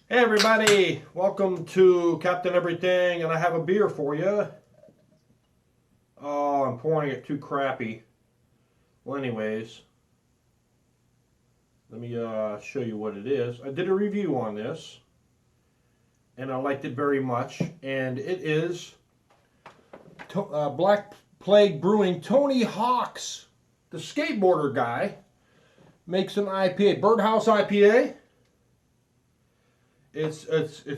Hey everybody, welcome to Captain Everything, and I have a beer for you. Oh, I'm pouring it too crappy. Well, anyways, let me show you what it is. I did a review on this, and I liked it very much. And it is Black Plague Brewing. Tony Hawk's, the skateboarder guy, makes an IPA, Birdhouse IPA. It's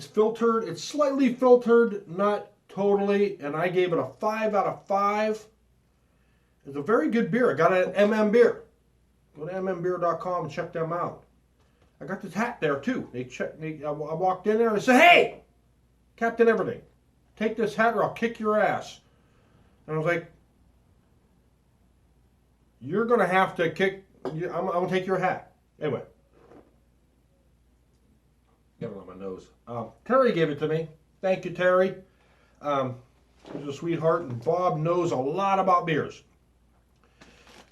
filtered. It's slightly filtered, not totally, and I gave it a 5 out of 5. It's a very good beer. I got it at MM Beer. Go to mmbeer.com and check them out. I got this hat there too. I walked in there and they said, "Hey, Captain Everything, take this hat or I'll kick your ass." And I was like, "You're gonna have to kick. I'm gonna take your hat." Anyway, get it on my nose. Terry gave it to me. Thank you, Terry. He's a sweetheart, and Bob knows a lot about beers.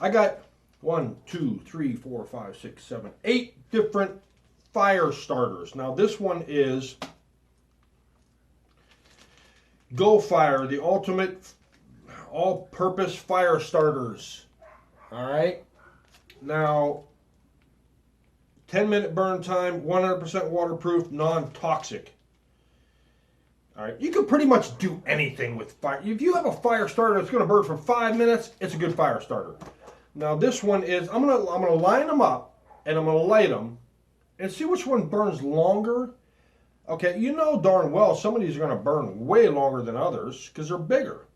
I got 1, 2, 3, 4, 5, 6, 7, 8 different fire starters. Now this one is Go Fire, the ultimate all-purpose fire starters. All right. Now, 10-minute burn time, 100% waterproof, non-toxic. All right, you can pretty much do anything with fire. If you have a fire starter that's going to burn for 5 minutes, it's a good fire starter. Now this one is, I'm gonna line them up and I'm gonna light them and see which one burns longer. Okay, you know darn well some of these are gonna burn way longer than others because they're bigger,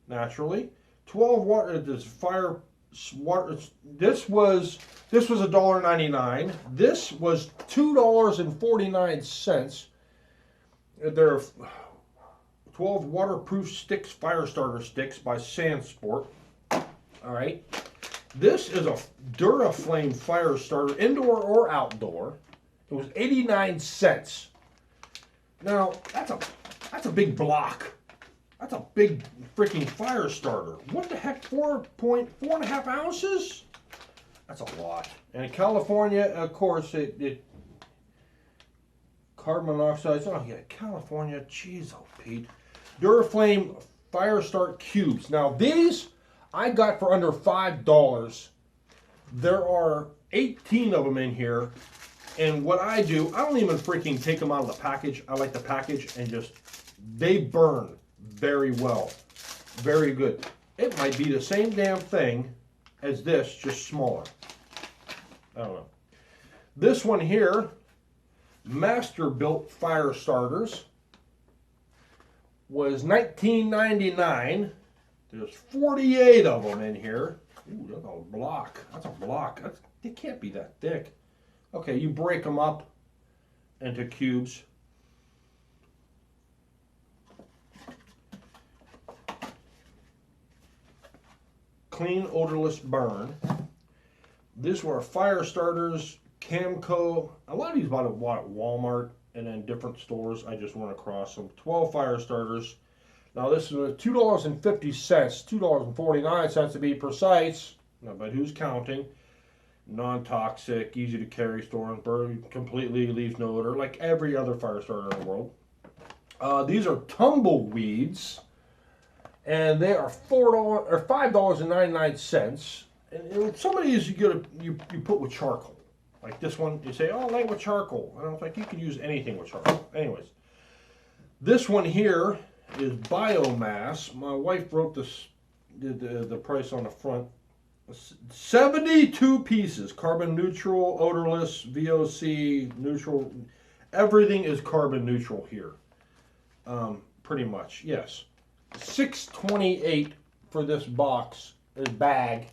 naturally. 12 watt. This fire water. This was $1.99. This was $2.49. They're 12 waterproof sticks, fire starter sticks by Sandsport. All right. This is a Duraflame fire starter, indoor or outdoor. It was 89 cents. Now that's a big block. That's a big freaking fire starter. What the heck? 4.5 ounces? That's a lot. And in California, of course, it carbon monoxide. Oh yeah, California. Jeez, oh Pete. Duraflame Firestart cubes. Now these I got for under $5. There are 18 of them in here. And what I do, I don't even freaking take them out of the package. I like the package and they burn very well. Very good. It might be the same damn thing as this, just smaller. I don't know. This one here, Master Built Fire Starters, was $19.99. There's 48 of them in here. Ooh, that's a block. That's a block. It can't be that thick. Okay, you break them up into cubes. Clean, odorless burn. These were fire starters, Camco. A lot of these bought at Walmart and then different stores. I just went across them. 12 fire starters. Now this is $2.50, $2.49 to be precise. Now, but who's counting? Non-toxic, easy to carry, store and burn, completely leaves no odor, like every other fire starter in the world. These are tumbleweeds, and they are $4 or $5.99. And some of these you put with charcoal. Like this one, you say, "Oh, I like with charcoal." And I was like, you can use anything with charcoal. Anyways, this one here is biomass. My wife wrote this, the price on the front. 72 pieces, carbon neutral, odorless, VOC neutral. Everything is carbon neutral here. Pretty much, yes. $6.28 for this box. Bag.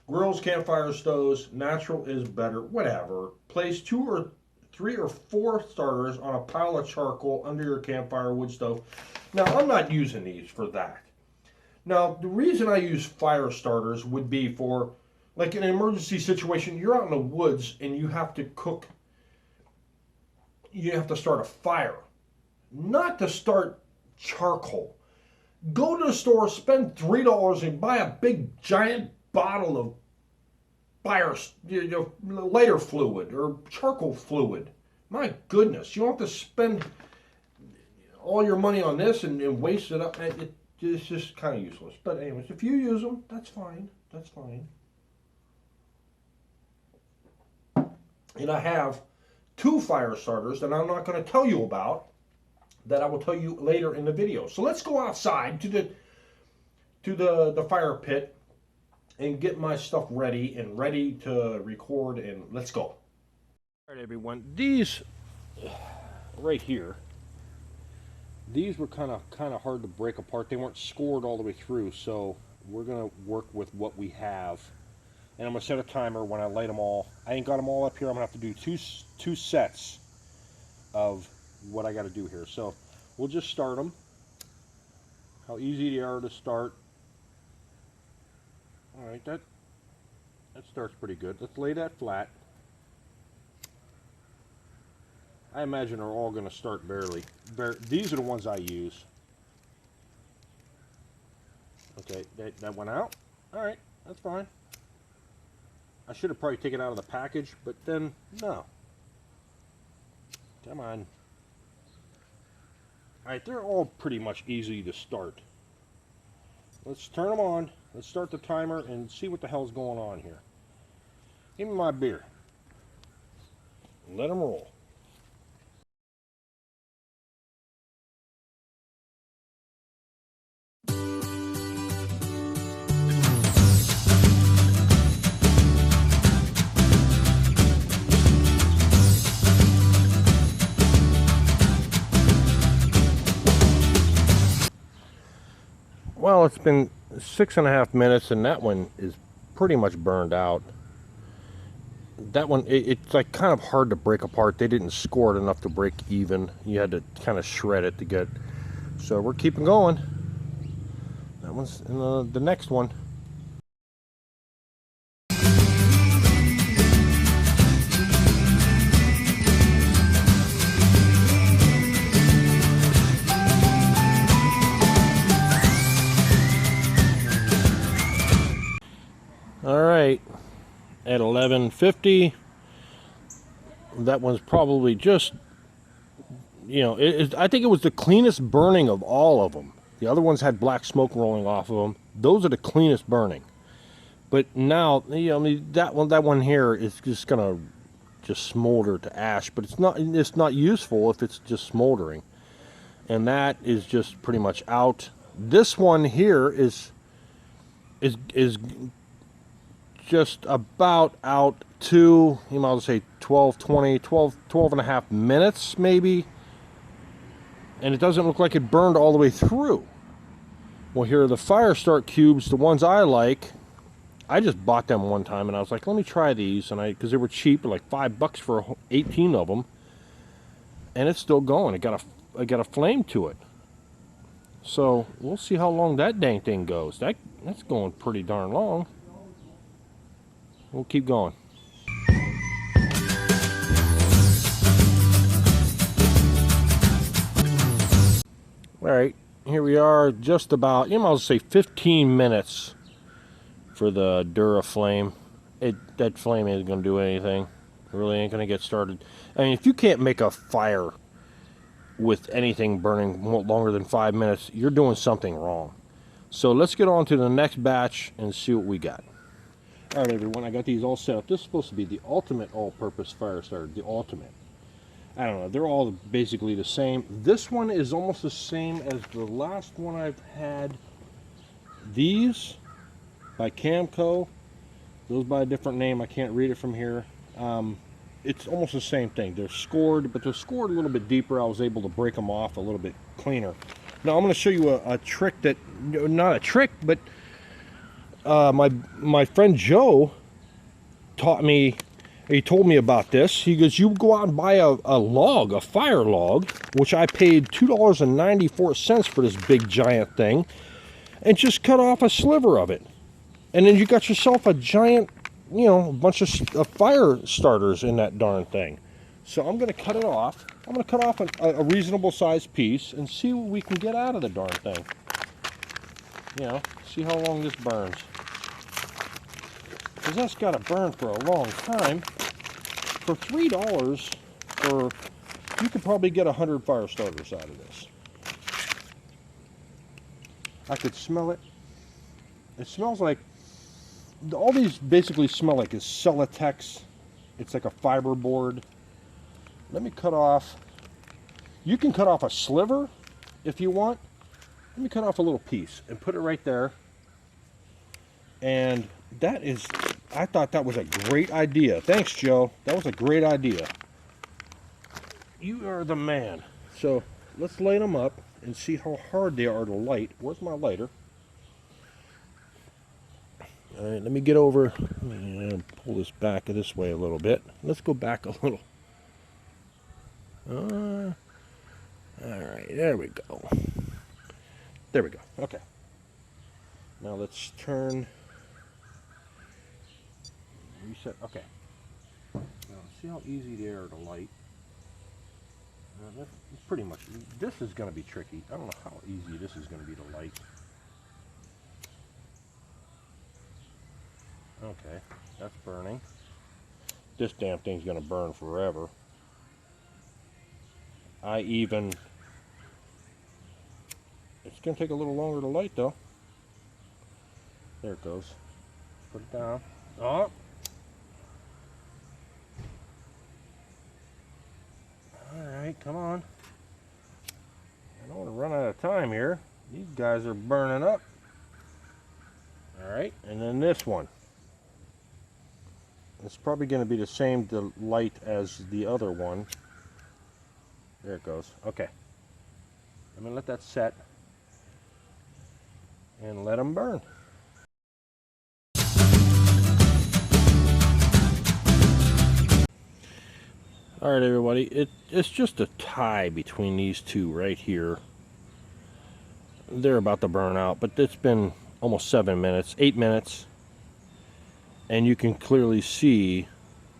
Grills, campfire stoves. Natural is better. Whatever. Place 2 or 3 or 4 starters on a pile of charcoal under your campfire wood stove. Now, I'm not using these for that. Now, the reason I use fire starters would be for, like, in an emergency situation, you're out in the woods and you have to cook, you have to start a fire. Not to start charcoal. Go to the store, spend $3 and buy a big giant bottle of lighter fluid or charcoal fluid. My goodness, you don't have to spend all your money on this and waste it up. It's just kind of useless. But anyways, if you use them, that's fine. That's fine. And I have 2 fire starters that I'm not going to tell you about, that I will tell you later in the video. So let's go outside to the fire pit and get my stuff ready to record, and let's go. All right, everyone. These right here, these were kind of hard to break apart. They weren't scored all the way through, so we're gonna work with what we have. And I'm gonna set a timer when I light them all. I ain't got them all up here. I'm gonna have to do two sets of what I got to do here. So we'll just start them. How easy they are to start. All right, that starts pretty good. Let's lay that flat. I imagine they're all going to start barely. These are the ones I use. Okay, that went out. All right, that's fine. I should have probably taken it out of the package, but then, no. Come on. Alright, they're all pretty much easy to start. Let's turn them on. Let's start the timer and see what the hell's going on here. Give me my beer. Let them roll. Well, it's been 6.5 minutes, and that one is pretty much burned out. That one, it's like kind of hard to break apart. They didn't score it enough to break even. You had to kind of shred it to get. So we're keeping going. That one's in the next one. All right, at 11:50, that one's probably just, you know, I think it was the cleanest burning of all of them. The other ones had black smoke rolling off of them. Those are the cleanest burning. But now, you know, that one here is just gonna just smolder to ash. But it's not useful if it's just smoldering. And that is just pretty much out. This one here is just about out to, you might as well say 12 and a half minutes maybe, and it doesn't look like it burned all the way through. Well, here are the Firestart cubes, the ones I like. I just bought them one time and I was like, let me try these, and because they were cheap, like $5 for 18 of them, and it's still going. It got a flame to it. So we'll see how long that dang thing goes. That's going pretty darn long. We'll keep going. All right, here we are, just about, you know, I'll say 15 minutes for the Duraflame. That flame ain't gonna do anything. It really ain't gonna get started. I mean, if you can't make a fire with anything burning longer than 5 minutes, you're doing something wrong. So let's get on to the next batch and see what we got. All right, everyone, I got these all set up. This is supposed to be the ultimate all-purpose fire starter, the ultimate. I don't know, they're all basically the same. This one is almost the same as the last one I've had. These by Camco, those by a different name, I can't read it from here. It's almost the same thing. They're scored, but they're scored a little bit deeper. I was able to break them off a little bit cleaner. Now I'm going to show you a trick that, not a trick, but my friend Joe taught me. He told me about this. He goes, you go out and buy a log, a fire log, which I paid $2.94 for this big giant thing, and just cut off a sliver of it. And then you got yourself a giant, you know, a bunch of fire starters in that darn thing. So I'm going to cut it off. I'm going to cut off a reasonable sized piece and see what we can get out of the darn thing. You know, see how long this burns. Because that's got to burn for a long time. For $3, or you could probably get 100 fire starters out of this. I could smell it. It smells like, all these basically smell like is Celotex. It's like a fiber board. Let me cut off. You can cut off a sliver if you want. Let me cut off a little piece and put it right there. And that is, I thought that was a great idea. Thanks, Joe. That was a great idea. You are the man. So let's light them up and see how hard they are to light. Where's my lighter? All right, let me get over and pull this back this way a little bit. Let's go back a little. All right, there we go. There we go. Okay. Now let's turn. Reset. Okay. Now see how easy they are to light. That's pretty much. This is going to be tricky. I don't know how easy this is going to be to light. Okay, that's burning. This damn thing's going to burn forever. It's going to take a little longer to light though. There it goes. Put it down. Oh! Alright, come on. I don't want to run out of time here. These guys are burning up. Alright, and then this one. It's probably going to be the same light as the other one. There it goes. Okay. I'm going to let that set and let them burn. Alright everybody, it's just a tie between these two right here. They're about to burn out, but it's been almost 7 minutes, 8 minutes. And you can clearly see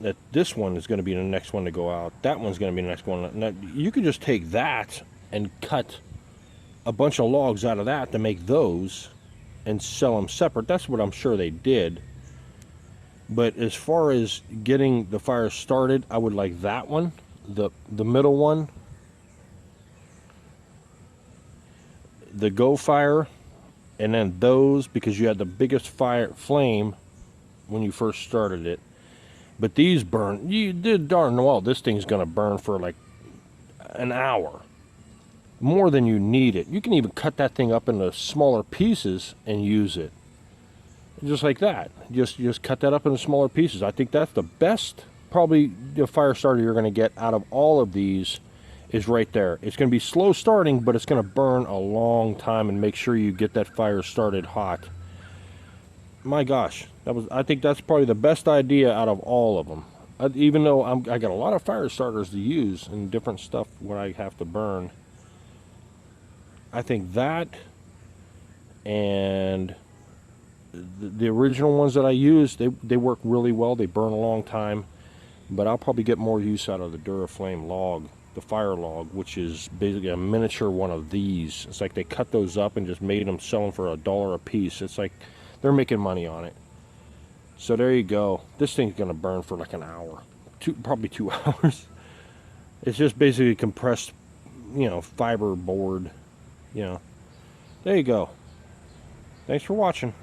that this one is going to be the next one to go out. That one's going to be the next one. Now, you could just take that and cut a bunch of logs out of that to make those and sell them separate. That's what I'm sure they did. But as far as getting the fire started, I would like that one, the middle one, the Go Fire, and then those, because you had the biggest flame when you first started it. But these burn, you did darn well. This thing's going to burn for like an hour, more than you need it. You can even cut that thing up into smaller pieces and use it. Just like that. Just cut that up into smaller pieces. I think that's the best, probably, the fire starter you're going to get out of all of these is right there. It's going to be slow starting, but it's going to burn a long time, and make sure you get that fire started hot. My gosh, I think that's probably the best idea out of all of them. Even though I got a lot of fire starters to use and different stuff when I have to burn. I think that and the original ones that I use, they work really well. They burn a long time, but I'll probably get more use out of the Duraflame log, the fire log, which is basically a miniature one of these. It's like they cut those up and just made them, sell them for $1 a piece. It's like they're making money on it. So there you go. This thing's gonna burn for like an hour, probably 2 hours. It's just basically compressed, fiber board. There you go. Thanks for watching.